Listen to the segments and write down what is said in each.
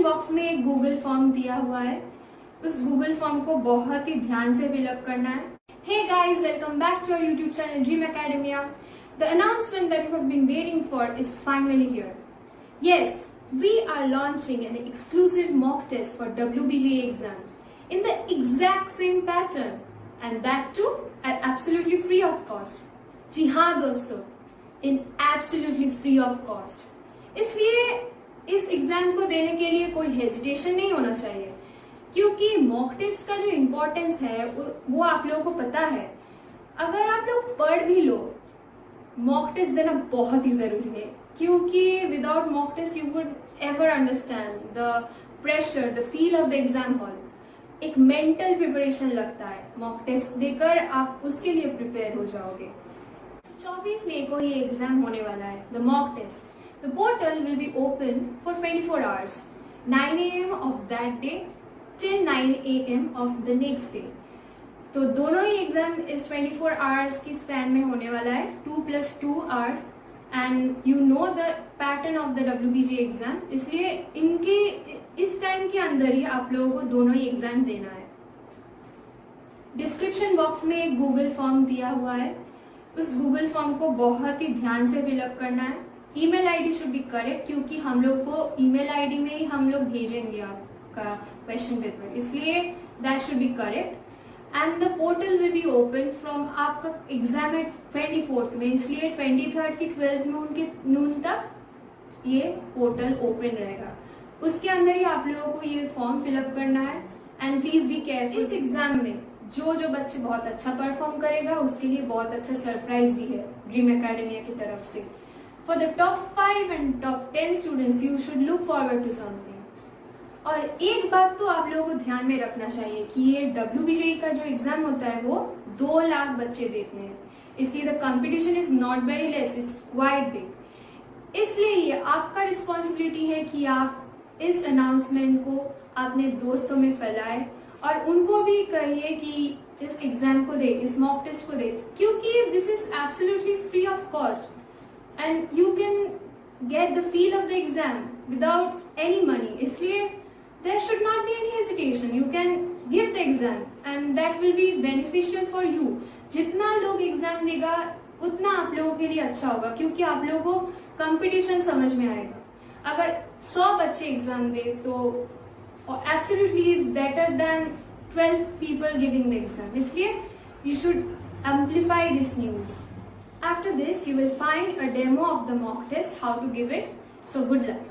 Description box में एक Google form दिया हुआ है, उस गूगल फॉर्म को बहुत ही ध्यान से फिलअप करना है. Hey guys, welcome back to our YouTube channel Dream Academia. The announcement that you have been waiting for is finally here. Yes, we are launching an exclusive mock test for WBGA exam in the exact same pattern, and that too at absolutely free of cost. जी हाँ दोस्तों, in absolutely free of cost. इसलिए इस exam को देने के लिए कोई hesitation नहीं होना चाहिए, क्योंकि मॉक टेस्ट का जो इम्पोर्टेंस है वो आप लोगों को पता है. अगर आप लोग पढ़ भी लो, मॉक टेस्ट देना बहुत ही जरूरी है, क्योंकि without mock test you would ever understand the pressure, the feel of the exam hall. एक मेंटल प्रिपरेशन लगता है. मॉक टेस्ट देकर आप उसके लिए प्रिपेयर हो जाओगे. 24 मई को ये एग्जाम होने वाला है, the mock test. The portal will be open for 24 hours, 9 AM of that day till 9 AM of the next day. तो दोनों ही एग्जाम इस 24 आवर्स की स्पैन में होने वाला है, 2+2 hour. And you know the pattern of the WBG exam, इसलिए इनके इस टाइम के अंदर ही आप लोगों को दोनों ही एग्जाम देना है. डिस्क्रिप्शन बॉक्स में एक गूगल फॉर्म दिया हुआ है, उस गूगल फॉर्म को बहुत ही ध्यान से फिलअप करना है. Email ID should be correct, क्योंकि हम लोग को ईमेल आईडी में ही हम लोग भेजेंगे आपका क्वेश्चन पेपर, इसलिए that should be correct. And the portal will be open from, आपका एग्जाम है 24th में, इसलिए 23rd की 12 नून तक ये पोर्टल ओपन रहेगा. उसके अंदर ही आप लोगों को ये फॉर्म फिलअप करना है. And please be careful. इस एग्जाम में जो बच्चे बहुत अच्छा परफॉर्म करेगा उसके लिए बहुत अच्छा सरप्राइज भी है ड्रीम एकेडमिया की तरफ से. For the top 5 and top 10 students you should look forward to something. और एक बात तो आप लोगों को ध्यान में रखना चाहिए कि ये WBGE का जो एग्जाम होता है वो 2 लाख बच्चे देते हैं, इसलिए the competition is not very less, it's quite big. इसलिए ये आपका रिस्पॉन्सिबिलिटी है कि आप इस अनाउंसमेंट को अपने दोस्तों में फैलाएं और उनको भी कहिए कि इस एग्जाम को दे, इस मॉक टेस्ट को दे, क्योंकि this is absolutely free of cost and you can get the feel of the exam without any money. इसलिए there should not be any hesitation. You can give the exam and that will be beneficial for you. जितना लोग exam देगा उतना आप लोगों के लिए अच्छा होगा, क्योंकि आप लोगों को कंपटीशन समझ में आएगा. अगर 100 बच्चे एग्जाम दे तो absolutely is better than 12 people giving the exam. इसलिए you should amplify this news. After this you will find a demo of the mock test, how to give it. So good luck.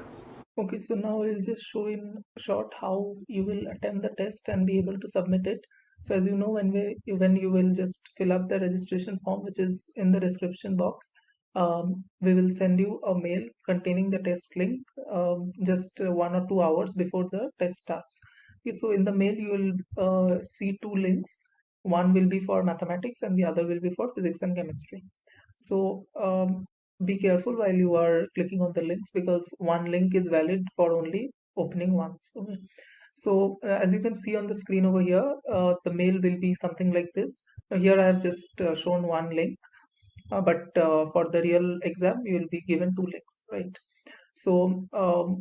Okay, so now I'll just show in short how you will attempt the test and be able to submit it. So as you know, when you will just fill up the registration form, which is in the description box, we will send you a mail containing the test link just 1 or 2 hours before the test starts. Okay, so in the mail you will see 2 links. One will be for mathematics and the other will be for physics and chemistry. So be careful while you are clicking on the links, because one link is valid for only opening once. Okay. So as you can see on the screen over here, the mail will be something like this. Now here I have just shown one link, but for the real exam you will be given 2 links, right? So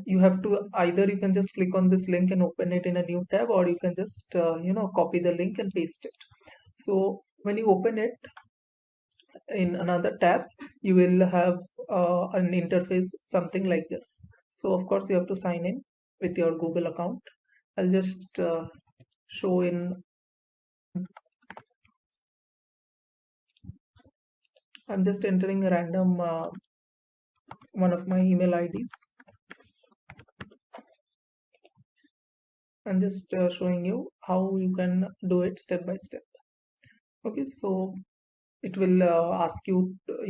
you have to either you can just click on this link and open it in a new tab, or you can just copy the link and paste it. So when you open it in another tab, you will have an interface something like this. So of course you have to sign in with your Google account. I'll just show in. I'm just entering a random one of my email IDs. I'm just showing you how you can do it step by step. Okay, so it will ask you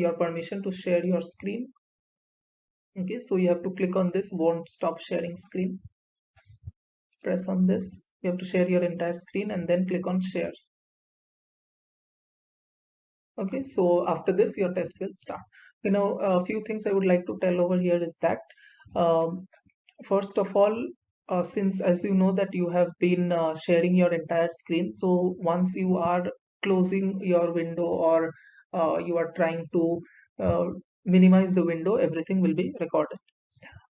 your permission to share your screen. Okay, so you have to click on this won't stop sharing screen. Press on this. You have to share your entire screen and then click on share. Okay, so after this your test will start. A few things I would like to tell over here is that first of all, since as you know that you have been sharing your entire screen, so once you are closing your window or you are trying to minimize the window, everything will be recorded.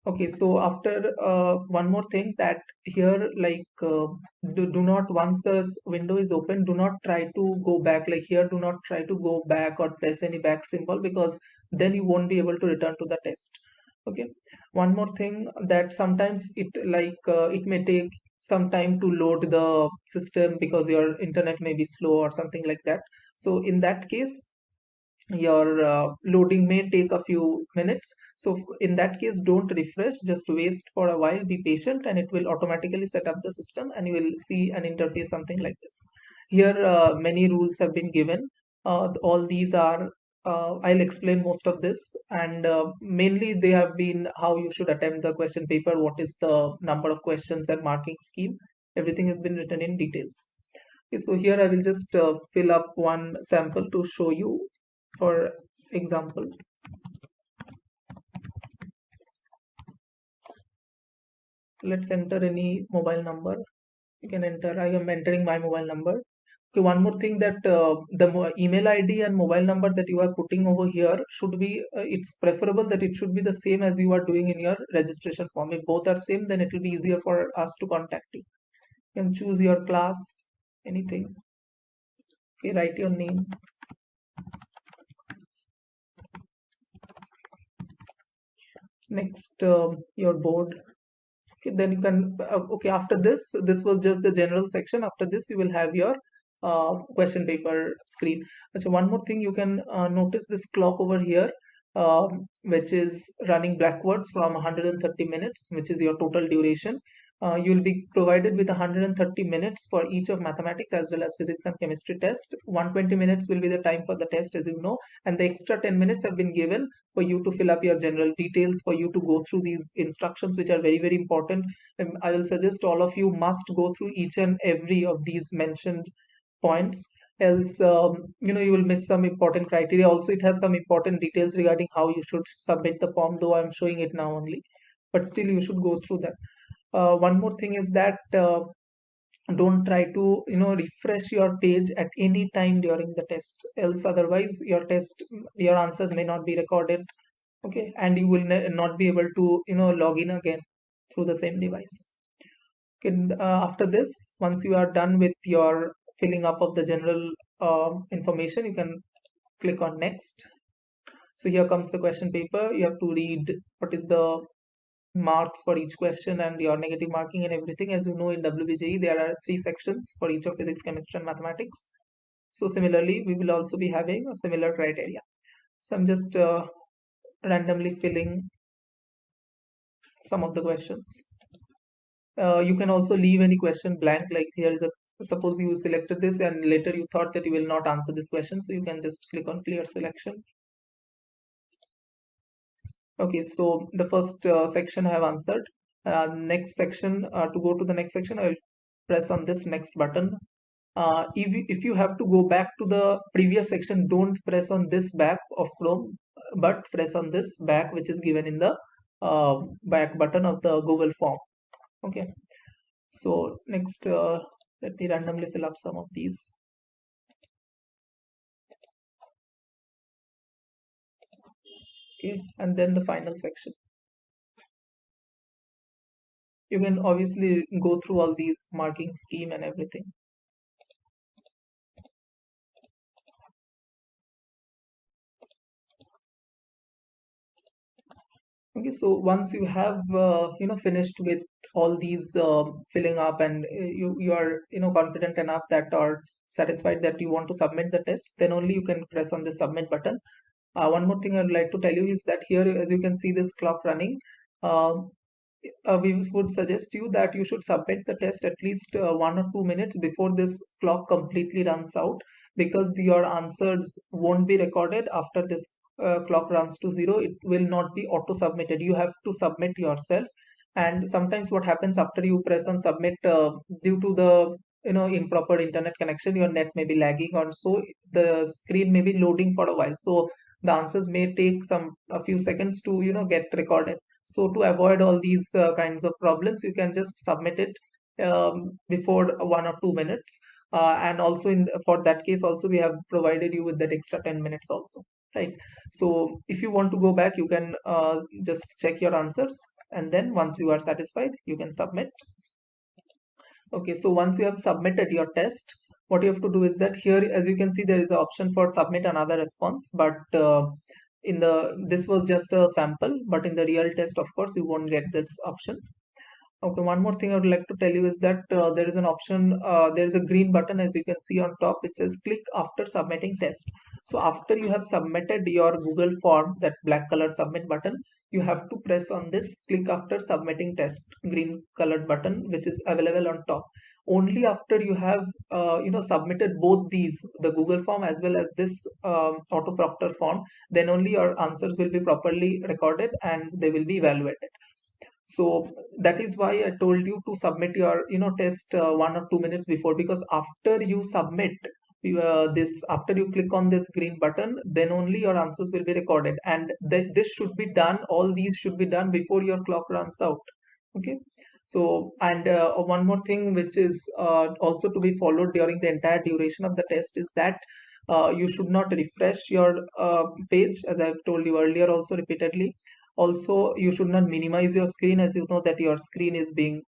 Okay, so after one more thing, that here, like do not, once the window is open, do not try to go back. Like here, do not try to go back or press any back symbol, because then you won't be able to return to the test. Okay, one more thing, that sometimes it may take some time to load the system because your internet may be slow or something like that. So in that case, your loading may take a few minutes. So in that case, don't refresh, just wait for a while, be patient, and it will automatically set up the system, and you will see an interface something like this. Here many rules have been given. All these are I'll explain most of this, and mainly they have been how you should attempt the question paper, what is the number of questions and marking scheme. Everything has been written in details. Okay, so here I will just fill up one sample to show you. For example, let's enter any mobile number. You can enter, I am entering my mobile number. Okay, one more thing, that the email ID and mobile number that you are putting over here should be, it's preferable that it should be the same as you are doing in your registration form. If both are same, then it will be easier for us to contact you. You can choose your class, anything. Okay, write your name. Next, your board. Okay, then you can okay, after this was just the general section. After this you will have your question paper screen. So one more thing, you can notice this clock over here, which is running backwards from 130 minutes, which is your total duration. You'll be provided with 130 minutes for each of mathematics as well as physics and chemistry test. 120 minutes will be the time for the test, as you know, and the extra 10 minutes have been given for you to fill up your general details, for you to go through these instructions, which are very, very important. I will suggest all of you must go through each and every of these mentioned points, else you will miss some important criteria. Also, it has some important details regarding how you should submit the form, though I'm showing it now only, but still you should go through that. One more thing is that don't try to refresh your page at any time during the test, else otherwise your answers may not be recorded. Okay, and you will not be able to log in again through the same device. Okay, after this, once you are done with your filling up of the general information, you can click on next. So here comes the question paper. You have to read what is the marks for each question and your negative marking and everything. As you know, in WBJE there are 3 sections for each of physics, chemistry and mathematics. So similarly, we will also be having a similar criteria. So I'm just randomly filling some of the questions. You can also leave any question blank, like here is a, suppose you selected this and later you thought that you will not answer this question, so you can just click on clear selection. Okay, so the first section I have answered. Next section, to go to the next section, I will press on this next button. If you have to go back to the previous section, don't press on this back of Chrome, but press on this back, which is given in the back button of the Google form. Okay, so next, let me randomly fill up some of these. Okay, and then the final section. You can obviously go through all these marking scheme and everything. Okay, so once you have finished with all these filling up, and you are confident enough that, or satisfied that you want to submit the test, then only you can press on the submit button. One more thing I would like to tell you is that here, as you can see this clock running, we would suggest you that you should submit the test at least 1 or 2 minutes before this clock completely runs out, because your answers won't be recorded after this clock runs to 0. It will not be auto submitted. You have to submit yourself. And sometimes what happens after you press on submit, due to the improper internet connection, your net may be lagging, or so the screen may be loading for a while, so the answers may take a few seconds to get recorded. So to avoid all these kinds of problems, you can just submit it before 1 or 2 minutes. And also for that case also, we have provided you with that extra 10 minutes also, right? So if you want to go back, you can just check your answers. and then once you are satisfied, you can submit. Okay, so once you have submitted your test, what you have to do is that here, as you can see, there is an option for submit another response, but this was just a sample, but in the real test, of course, you won't get this option. Okay, one more thing I would like to tell you is that there is an option, there is a green button, as you can see on top, which says click after submitting test. So after you have submitted your Google form, that black colored submit button, you have to press on this click after submitting test green colored button, which is available on top. Only after you have submitted both these, the Google form as well as this auto proctor form, then only your answers will be properly recorded and they will be evaluated. So that is why I told you to submit your test 1 or 2 minutes before, because after you submit after you click on this green button, then only your answers will be recorded, and this should be done, all these should be done before your clock runs out. Okay, so and one more thing which is also to be followed during the entire duration of the test is that you should not refresh your page, as I've told you earlier also repeatedly. Also, you should not minimize your screen, as you know that your screen is being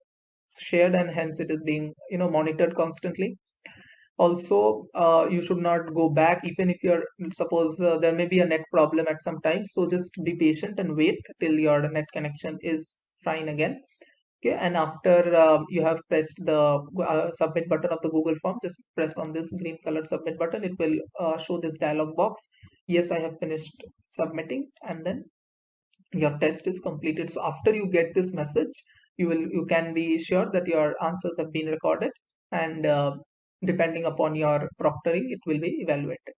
shared and hence it is being monitored constantly. Also, you should not go back even if you're suppose there may be a net problem at some time, so just be patient and wait till your net connection is fine again. Okay, and after you have pressed the submit button of the Google form, just press on this green colored submit button. It will show this dialog box. Yes, I have finished submitting, and then your test is completed. So after you get this message, you can be sure that your answers have been recorded, and depending upon your proctoring, it will be evaluated.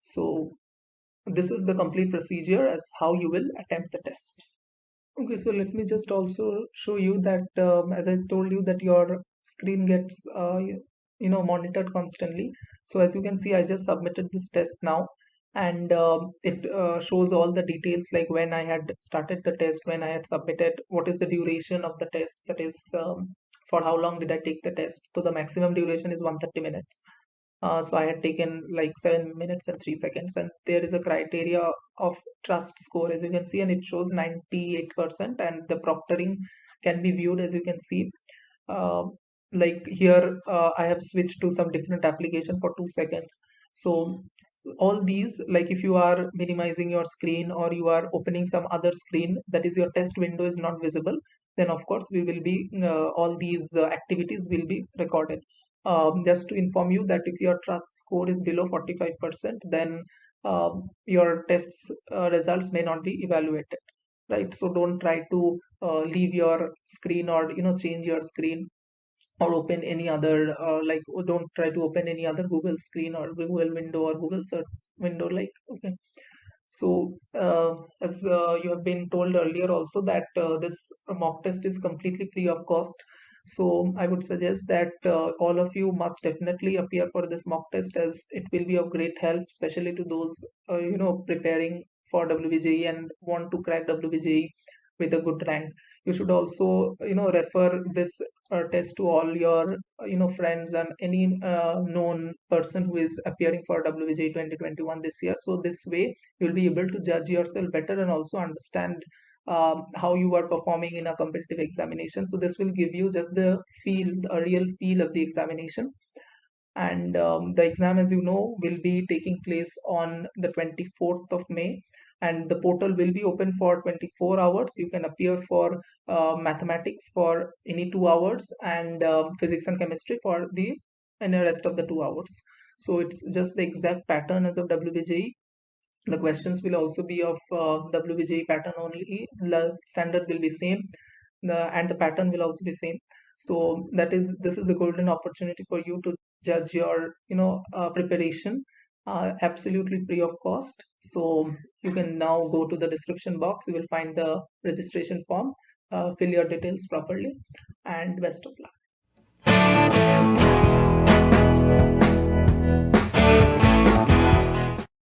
So this is the complete procedure as how you will attempt the test. Okay, so let me just also show you that as I told you that your screen gets monitored constantly. So as you can see, I just submitted this test now, and it shows all the details, like when I had started the test, when I had submitted, what is the duration of the test, that is for how long did I take the test. So the maximum duration is 130 minutes. So I had taken like 7 minutes and 3 seconds, and there is a criteria of trust score, as you can see, and it shows 98%, and the proctoring can be viewed, as you can see. Uh, like here, I have switched to some different application for 2 seconds. So all these, like if you are minimizing your screen or you are opening some other screen, that is your test window is not visible, then of course we will be all these activities will be recorded. Just to inform you that if your trust score is below 45%, then your test results may not be evaluated, right? So don't try to leave your screen or change your screen or open any other don't try to open any other Google screen or Google window or Google search window, like. Okay, so as you have been told earlier also that this mock test is completely free of cost. So I would suggest that all of you must definitely appear for this mock test, as it will be of great help, especially to those preparing for WBJE and want to crack WBJE with a good rank. You should also refer this test to all your friends and any known person who is appearing for WBJE 2021 this year. So this way you'll be able to judge yourself better and also understand how you are performing in a competitive examination. So this will give you just the feel, a real feel of the examination. And the exam, as you know, will be taking place on the 24th of May, and the portal will be open for 24 hours. You can appear for mathematics for any 2 hours, and physics and chemistry for the rest of the 2 hours. So it's just the exact pattern as of WBJE. The questions will also be of WBJE pattern only. The standard will be same, and the pattern will also be same. So this is a golden opportunity for you to judge your preparation absolutely free of cost. So you can now go to the description box. You will find the registration form. Fill your details properly, and best of luck.